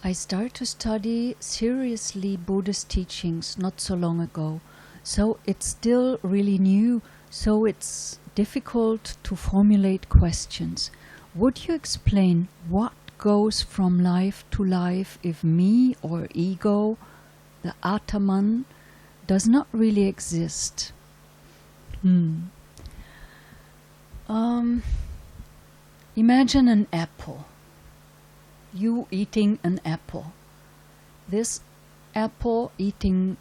I started to study seriously Buddhist teachings not so long ago, so it's still really new, so it's difficult to formulate questions. Would you explain what goes from life to life if me or ego, the Ataman, does not really exist? Imagine an apple. You eating an apple. This apple eaten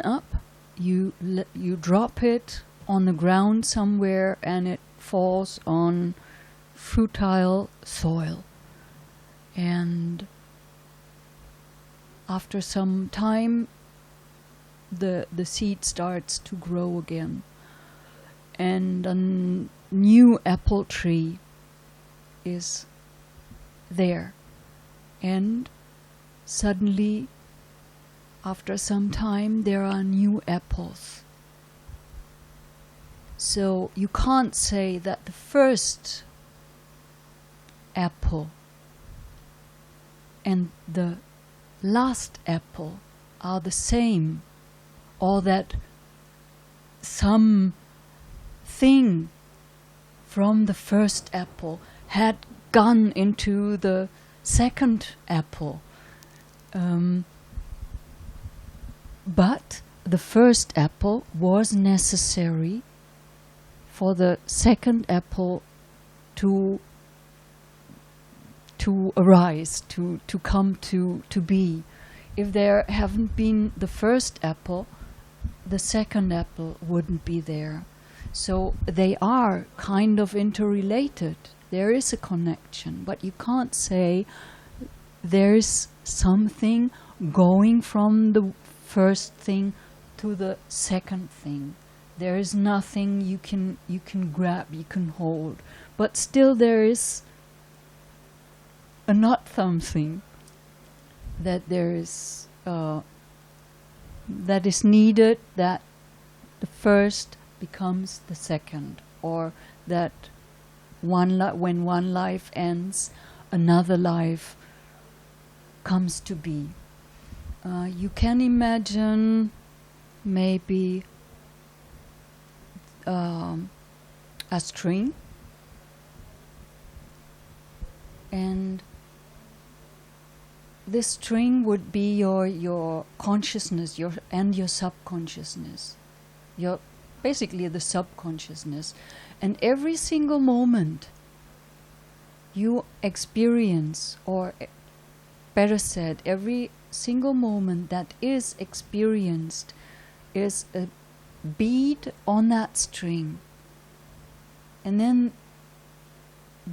up, you drop it on the ground somewhere and it falls on fertile soil. And after some time, the seed starts to grow again. And a new apple tree is there. And suddenly, after some time, there are new apples. So you can't say that the first apple and the last apple are the same, or that some thing from the first apple had gone into the second apple. But the first apple was necessary for the second apple to arise, to come to be. If there haven't been the first apple, the second apple wouldn't be there. So they are kind of interrelated. There is a connection, but you can't say there's something going from the first thing to the second thing. There is nothing you can grab, you can hold, but still there is a not something that there is that is needed, that the first becomes the second, or that when one life ends, another life comes to be. You can imagine maybe a string, and this string would be your consciousness, your subconsciousness, basically the subconsciousness. And every single moment you experience, or better said, every single moment that is experienced is a bead on that string. And then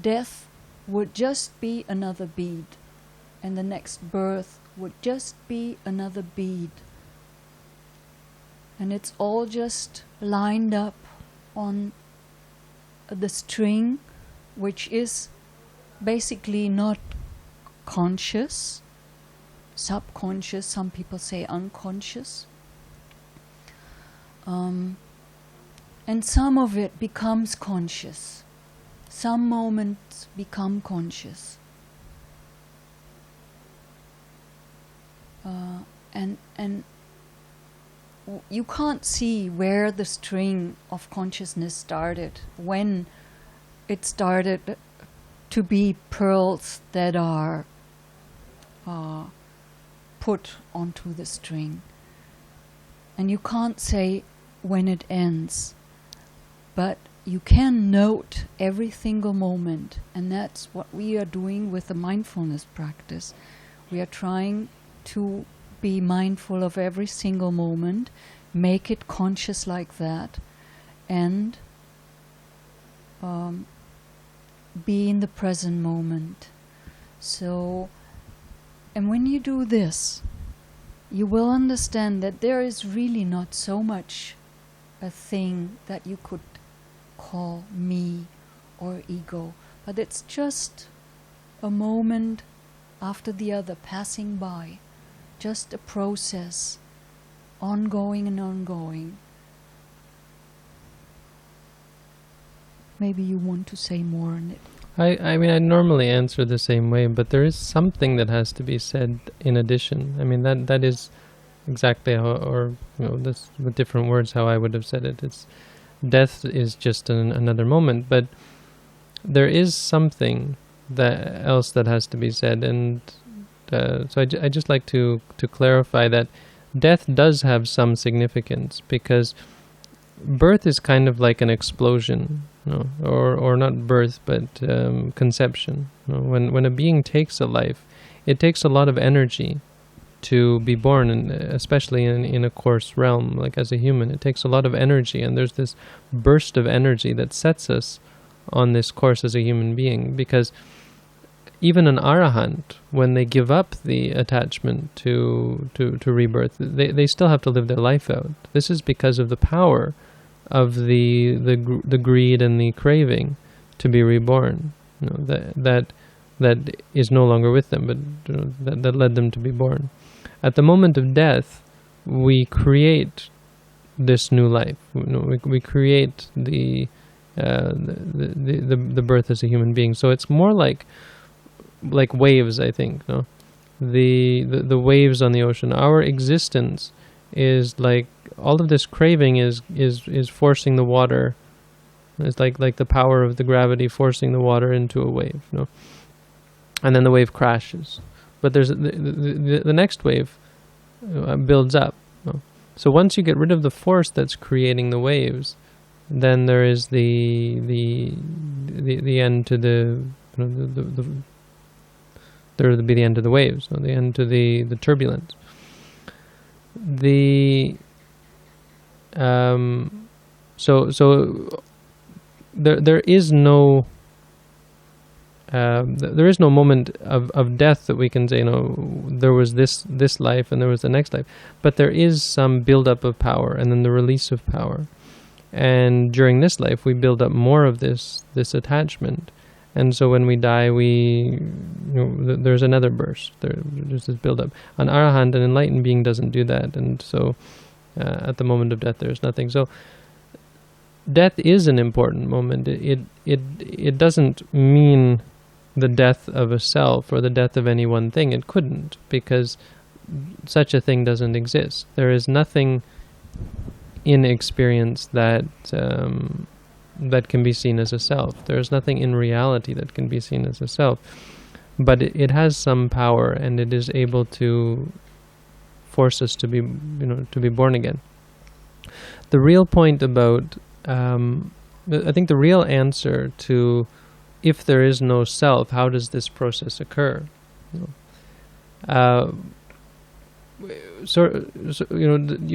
death would just be another bead, and the next birth would just be another bead. And it's all just lined up on the string, which is basically not conscious, subconscious, some people say unconscious. And some of it becomes conscious. Some moments become conscious. And you can't see where the string of consciousness started, when it started to be pearls that are put onto the string. And you can't say when it ends, but you can note every single moment, and that's what we are doing with the mindfulness practice. We are trying to be mindful of every single moment, make it conscious like that, and be in the present moment. So, and when you do this, you will understand that there is really not so much a thing that you could call me or ego, but it's just a moment after the other passing by, just a process, ongoing and ongoing. Maybe you want to say more on it. I mean, I normally answer the same way, but there is something that has to be said in addition. I mean, that is exactly how, or that's with different words how I would have said it. It's death is just another moment, but there is something that else that has to be said, and so I just like to clarify that death does have some significance, because birth is kind of like an explosion, or not birth, but conception. When a being takes a life, it takes a lot of energy to be born, and especially in a coarse realm, like as a human, it takes a lot of energy, and there's this burst of energy that sets us on this course as a human being, because even an arahant, when they give up the attachment to rebirth, they still have to live their life out. This is because of the power of the greed and the craving to be reborn. That is no longer with them, but that led them to be born. At the moment of death, we create this new life. We create the birth as a human being. So it's more like waves, I think. The waves on the ocean. Our existence is like all of this craving is forcing the water. It's like the power of the gravity forcing the water into a wave. And then the wave crashes. But there's the next wave builds up. So once you get rid of the force that's creating the waves, then there is the end to there will be the end to the waves, the end to the turbulence. So there is no moment of death that we can say, there was this life and there was the next life, but there is some buildup of power and then the release of power. And during this life, we build up more of this attachment, and so when we die, there's another burst. There's this buildup. An arahant, an enlightened being, doesn't do that, and so at the moment of death, there's nothing. So death is an important moment. It doesn't mean the death of a self or the death of any one thing. It couldn't, because such a thing doesn't exist. There is nothing in experience that can be seen as a self. There is nothing in reality that can be seen as a self. But it has some power, and it is able to force us to be born again. The real point about I think the real answer to if there is no self, how does this process occur? You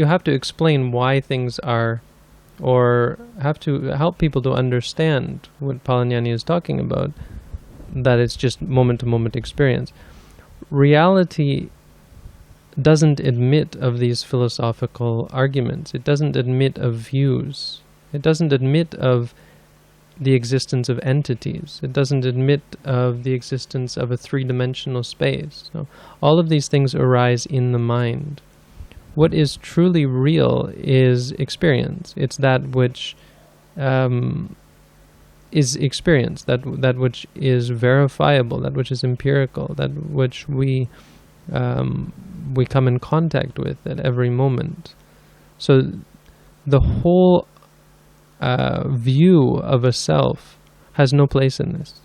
have to explain why things are, or have to help people to understand what Palanyani is talking about, that it's just moment-to-moment experience. Reality doesn't admit of these philosophical arguments. It doesn't admit of views. It doesn't admit of the existence of entities. It doesn't admit of the existence of a three-dimensional space. So all of these things arise in the mind. What is truly real is experience. It's that which is experience, that which is verifiable, that which is empirical, that which we come in contact with at every moment. So the whole view of a self has no place in this.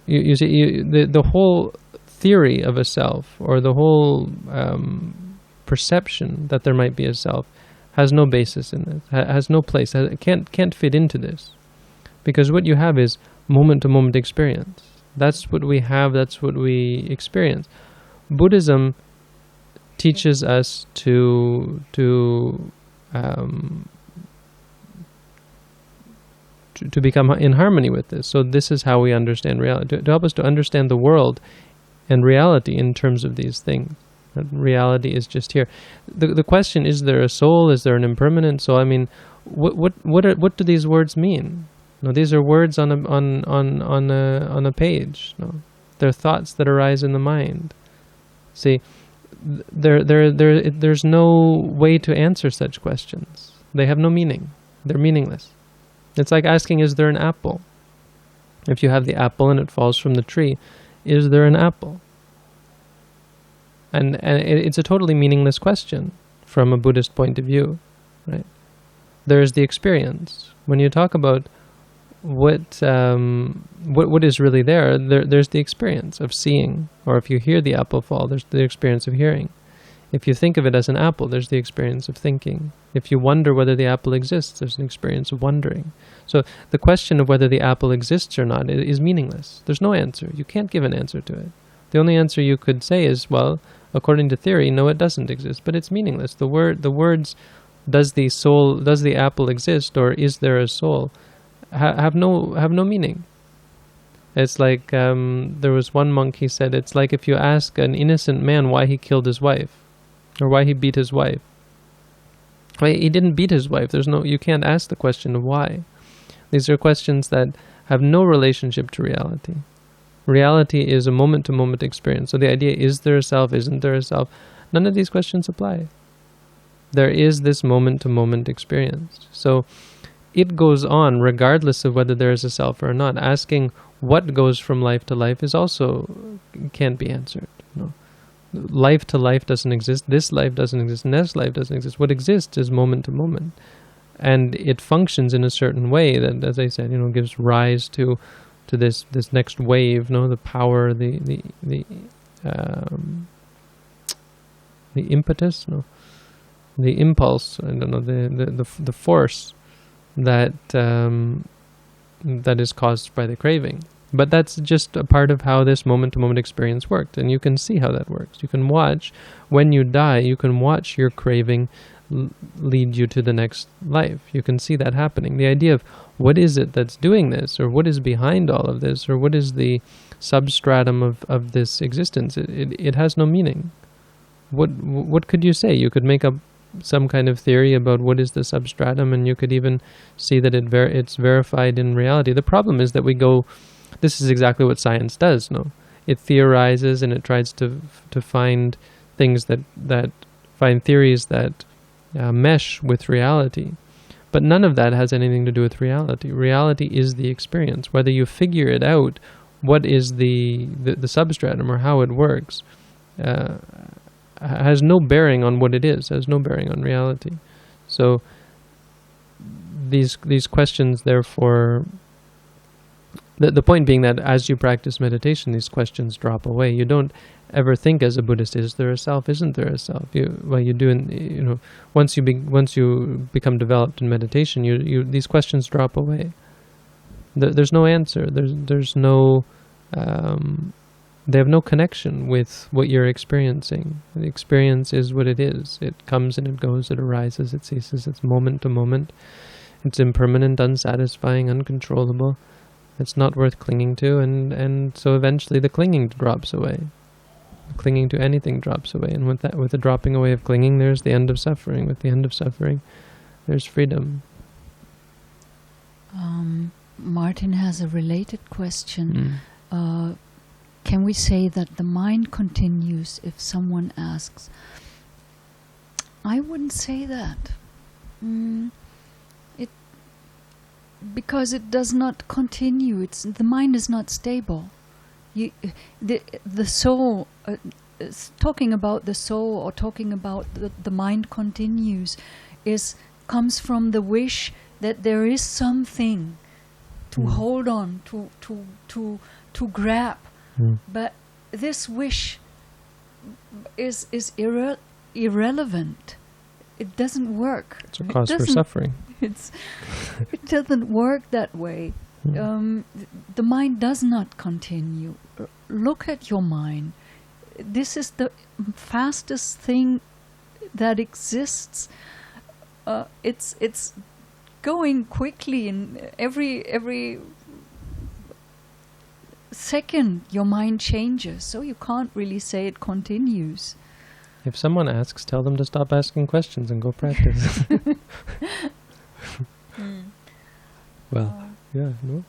You see, the whole theory of a self, or the whole perception that there might be a self, has no basis in this, has no place, can't fit into this. Because what you have is moment-to-moment experience. That's what we have, that's what we experience. Buddhism teaches us to become in harmony with this. So this is how we understand reality, to help us to understand the world and reality in terms of these things. That reality is just here. The question, is there a soul? Is there an impermanent soul? I mean, what do these words mean? No, these are words on a page. No, they're thoughts that arise in the mind. See, there's no way to answer such questions. They have no meaning. They're meaningless. It's like asking, is there an apple? If you have the apple and it falls from the tree, is there an apple? And it's a totally meaningless question from a Buddhist point of view, right? There is the experience. When you talk about what is really there's the experience of seeing, or if you hear the apple fall, there's the experience of hearing. If you think of it as an apple, there's the experience of thinking. If you wonder whether the apple exists, there's an experience of wondering. So the question of whether the apple exists or not is meaningless. There's no answer. You can't give an answer to it. The only answer you could say is, well, according to theory, no, it doesn't exist. But it's meaningless. The words, does the apple exist, or is there a soul, have no meaning. It's like, there was one monk, he said, it's like if you ask an innocent man why he killed his wife, or why he beat his wife. Well, he didn't beat his wife. You can't ask the question of why. These are questions that have no relationship to reality. Reality is a moment-to-moment experience. So the idea, is there a self, isn't there a self? None of these questions apply. There is this moment-to-moment experience. So it goes on regardless of whether there is a self or not. Asking what goes from life to life is also can't be answered. No. Life to life doesn't exist. This life doesn't exist. Next life doesn't exist. What exists is moment to moment, and it functions in a certain way that, as I said, gives rise to this next wave. The power, the impetus, the impulse. I don't know, the force that is caused by the craving. But that's just a part of how this moment-to-moment experience worked, and you can see how that works. You can watch, when you die, you can watch your craving lead you to the next life. You can see that happening. The idea of what is it that's doing this, or what is behind all of this, or what is the substratum of this existence, it has no meaning. What could you say? You could make up some kind of theory about what is the substratum, and you could even see that it's verified in reality. The problem is that this is exactly what science does, no? It theorizes and it tries to find things that find theories that mesh with reality. But none of that has anything to do with reality. Reality is the experience. Whether you figure it out, what is the substratum or how it works, has no bearing on what it is, has no bearing on reality. So these questions, therefore, the point being that as you practice meditation, these questions drop away. You don't ever think as a Buddhist, is there a self, isn't there a self? You do, once you become developed in meditation, these questions drop away. There's no answer. There's no, they have no connection with what you're experiencing. The experience is what it is. It comes and it goes, it arises, it ceases, it's moment to moment. It's impermanent, unsatisfying, uncontrollable. It's not worth clinging to, and so eventually the clinging drops away. Clinging to anything drops away, and with the dropping away of clinging, there's the end of suffering. With the end of suffering, there's freedom. Martin has a related question. Can we say that the mind continues if someone asks? I wouldn't say that. Because it does not continue. The mind is not stable. The soul, talking about the soul or talking about the mind continues, comes from the wish that there is something to hold on, to grab. But this wish is irrelevant. It doesn't work. It's a cause for suffering. It doesn't work that way. The mind does not continue. Look at your mind. This is the fastest thing that exists. It's going quickly in every second. Your mind changes, so you can't really say it continues. If someone asks, tell them to stop asking questions and go practice. Well, yeah, no.